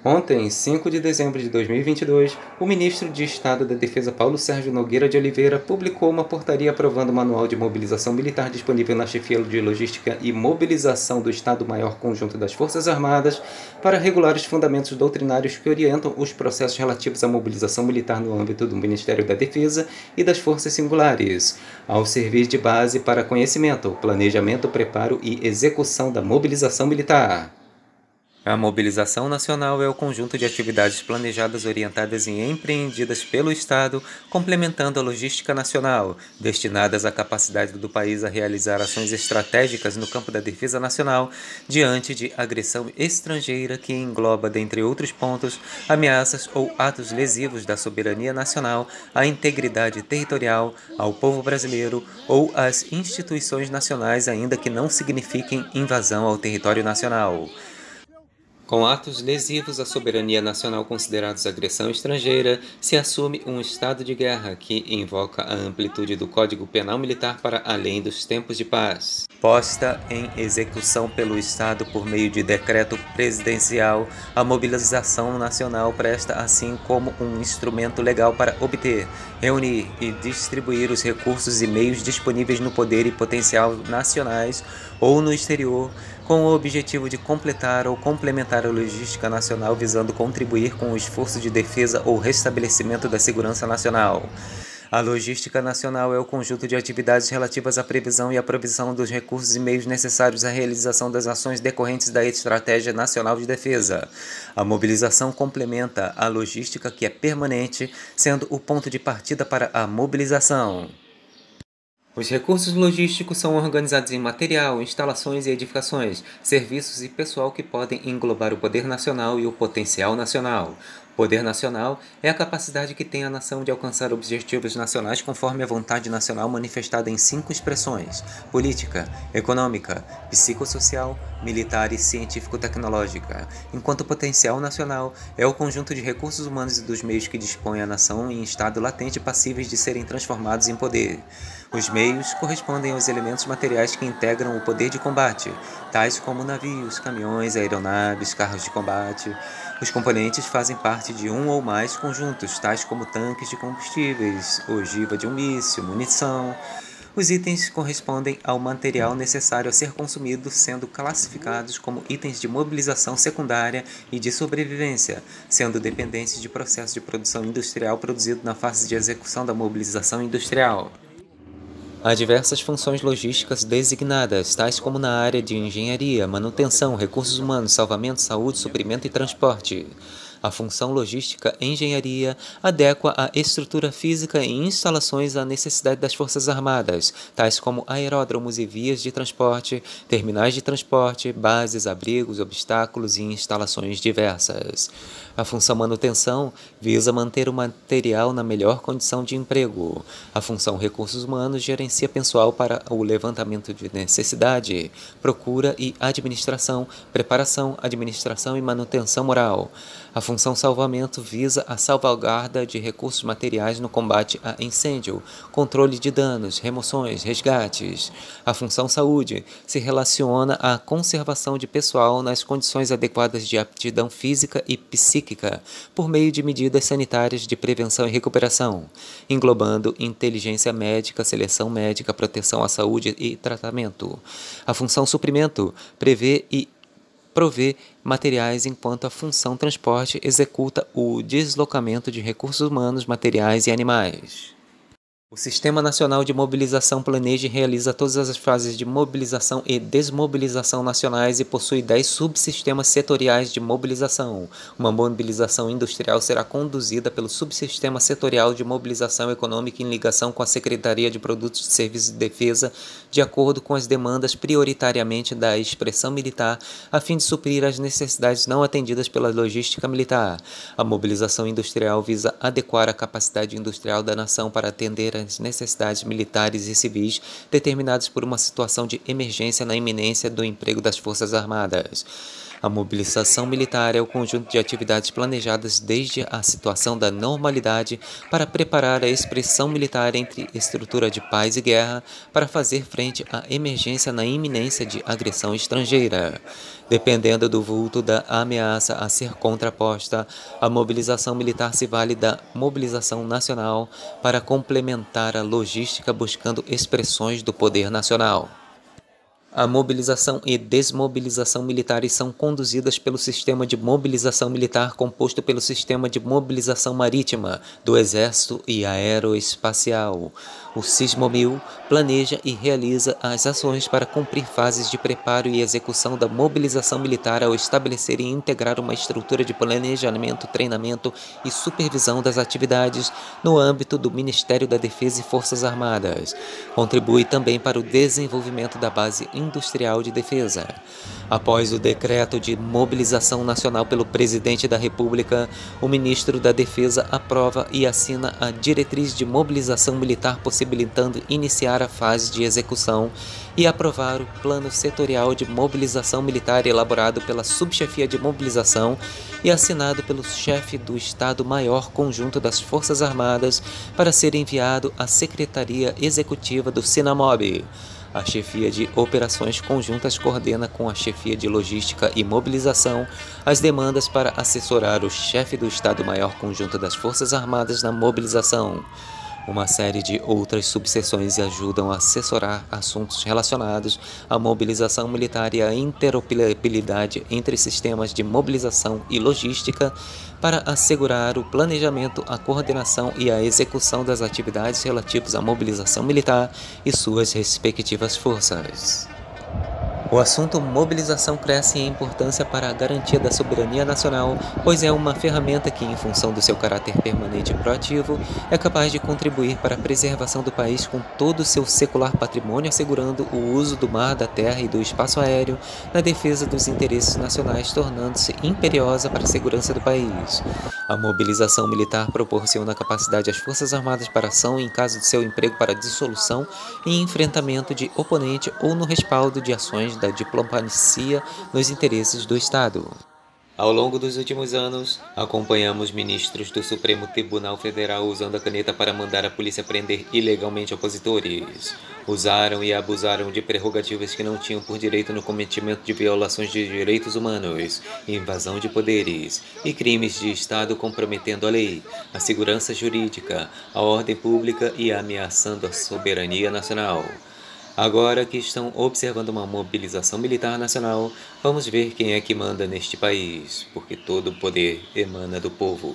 Ontem, 5 de dezembro de 2022, o ministro de Estado da Defesa Paulo Sérgio Nogueira de Oliveira publicou uma portaria aprovando o Manual de Mobilização Militar disponível na Chefia de Logística e Mobilização do Estado-Maior Conjunto das Forças Armadas para regular os fundamentos doutrinários que orientam os processos relativos à mobilização militar no âmbito do Ministério da Defesa e das Forças Singulares, ao servir de base para conhecimento, planejamento, preparo e execução da mobilização militar. A mobilização nacional é o conjunto de atividades planejadas, orientadas e empreendidas pelo Estado, complementando a logística nacional, destinadas à capacidade do país a realizar ações estratégicas no campo da defesa nacional, diante de agressão estrangeira que engloba, dentre outros pontos, ameaças ou atos lesivos da soberania nacional, à integridade territorial, ao povo brasileiro ou às instituições nacionais, ainda que não signifiquem invasão ao território nacional. Com atos lesivos à soberania nacional considerados agressão estrangeira, se assume um estado de guerra que invoca a amplitude do Código Penal Militar para além dos tempos de paz. Posta em execução pelo Estado por meio de decreto presidencial, a mobilização nacional presta assim como um instrumento legal para obter, reunir e distribuir os recursos e meios disponíveis no poder e potencial nacionais ou no exterior, com o objetivo de completar ou complementar a logística nacional visando contribuir com o esforço de defesa ou restabelecimento da segurança nacional. A logística nacional é o conjunto de atividades relativas à previsão e à provisão dos recursos e meios necessários à realização das ações decorrentes da Estratégia Nacional de Defesa. A mobilização complementa a logística, que é permanente, sendo o ponto de partida para a mobilização. Os recursos logísticos são organizados em material, instalações e edificações, serviços e pessoal que podem englobar o poder nacional e o potencial nacional. O poder nacional é a capacidade que tem a nação de alcançar objetivos nacionais conforme a vontade nacional manifestada em 5 expressões: política, econômica, psicossocial, militar e científico-tecnológica, enquanto o potencial nacional é o conjunto de recursos humanos e dos meios que dispõe a nação em estado latente passíveis de serem transformados em poder. Os meios correspondem aos elementos materiais que integram o poder de combate, tais como navios, caminhões, aeronaves, carros de combate. Os componentes fazem parte de um ou mais conjuntos, tais como tanques de combustíveis, ogiva de um míssil, munição. Os itens correspondem ao material necessário a ser consumido, sendo classificados como itens de mobilização secundária e de sobrevivência, sendo dependentes de processo de produção industrial produzido na fase de execução da mobilização industrial. Há diversas funções logísticas designadas, tais como na área de engenharia, manutenção, recursos humanos, salvamento, saúde, suprimento e transporte. A função logística engenharia adequa a estrutura física e instalações à necessidade das Forças Armadas, tais como aeródromos e vias de transporte, terminais de transporte, bases, abrigos, obstáculos e instalações diversas. A função manutenção visa manter o material na melhor condição de emprego. A função recursos humanos gerencia pessoal para o levantamento de necessidade, procura e administração, preparação, administração e manutenção moral. A função salvamento visa a salvaguarda de recursos materiais no combate a incêndio, controle de danos, remoções, resgates. A função saúde se relaciona à conservação de pessoal nas condições adequadas de aptidão física e psíquica, por meio de medidas sanitárias de prevenção e recuperação, englobando inteligência médica, seleção médica, proteção à saúde e tratamento. A função suprimento prevê e provê materiais, enquanto a função transporte executa o deslocamento de recursos humanos, materiais e animais. O Sistema Nacional de Mobilização planeja e realiza todas as fases de mobilização e desmobilização nacionais e possui 10 subsistemas setoriais de mobilização. Uma mobilização industrial será conduzida pelo Subsistema Setorial de Mobilização Econômica em ligação com a Secretaria de Produtos e Serviços de Defesa, de acordo com as demandas prioritariamente da expressão militar, a fim de suprir as necessidades não atendidas pela logística militar. A mobilização industrial visa adequar a capacidade industrial da nação para atender às às necessidades militares e civis determinadas por uma situação de emergência na iminência do emprego das Forças Armadas. A mobilização militar é o conjunto de atividades planejadas desde a situação da normalidade para preparar a expressão militar entre estrutura de paz e guerra para fazer frente à emergência na iminência de agressão estrangeira. Dependendo do vulto da ameaça a ser contraposta, a mobilização militar se vale da mobilização nacional para complementar a logística buscando expressões do poder nacional. A mobilização e desmobilização militares são conduzidas pelo Sistema de Mobilização Militar composto pelo Sistema de Mobilização Marítima do Exército e Aeroespacial. O SISMOMIL planeja e realiza as ações para cumprir fases de preparo e execução da mobilização militar ao estabelecer e integrar uma estrutura de planejamento, treinamento e supervisão das atividades no âmbito do Ministério da Defesa e Forças Armadas. Contribui também para o desenvolvimento da base industrial de defesa. Após o decreto de mobilização nacional pelo Presidente da República, o Ministro da Defesa aprova e assina a diretriz de mobilização militar, possibilitando iniciar a fase de execução e aprovar o plano setorial de mobilização militar elaborado pela Subchefia de Mobilização e assinado pelo chefe do Estado-Maior Conjunto das Forças Armadas para ser enviado à Secretaria Executiva do SINAMOB. A chefia de operações conjuntas coordena com a chefia de logística e mobilização as demandas para assessorar o chefe do Estado-Maior Conjunto das Forças Armadas na mobilização. Uma série de outras subseções ajudam a assessorar assuntos relacionados à mobilização militar e à interoperabilidade entre sistemas de mobilização e logística para assegurar o planejamento, a coordenação e a execução das atividades relativas à mobilização militar e suas respectivas forças. O assunto mobilização cresce em importância para a garantia da soberania nacional, pois é uma ferramenta que, em função do seu caráter permanente e proativo, é capaz de contribuir para a preservação do país com todo o seu secular patrimônio, assegurando o uso do mar, da terra e do espaço aéreo na defesa dos interesses nacionais, tornando-se imperiosa para a segurança do país. A mobilização militar proporciona capacidade às Forças Armadas para ação em caso de seu emprego para dissolução e enfrentamento de oponente ou no respaldo de ações da diplomacia nos interesses do Estado. Ao longo dos últimos anos, acompanhamos ministros do Supremo Tribunal Federal usando a caneta para mandar a polícia prender ilegalmente opositores. Usaram e abusaram de prerrogativas que não tinham por direito no cometimento de violações de direitos humanos, invasão de poderes e crimes de Estado comprometendo a lei, a segurança jurídica, a ordem pública e ameaçando a soberania nacional. Agora que estão observando uma mobilização militar nacional, vamos ver quem é que manda neste país, porque todo o poder emana do povo.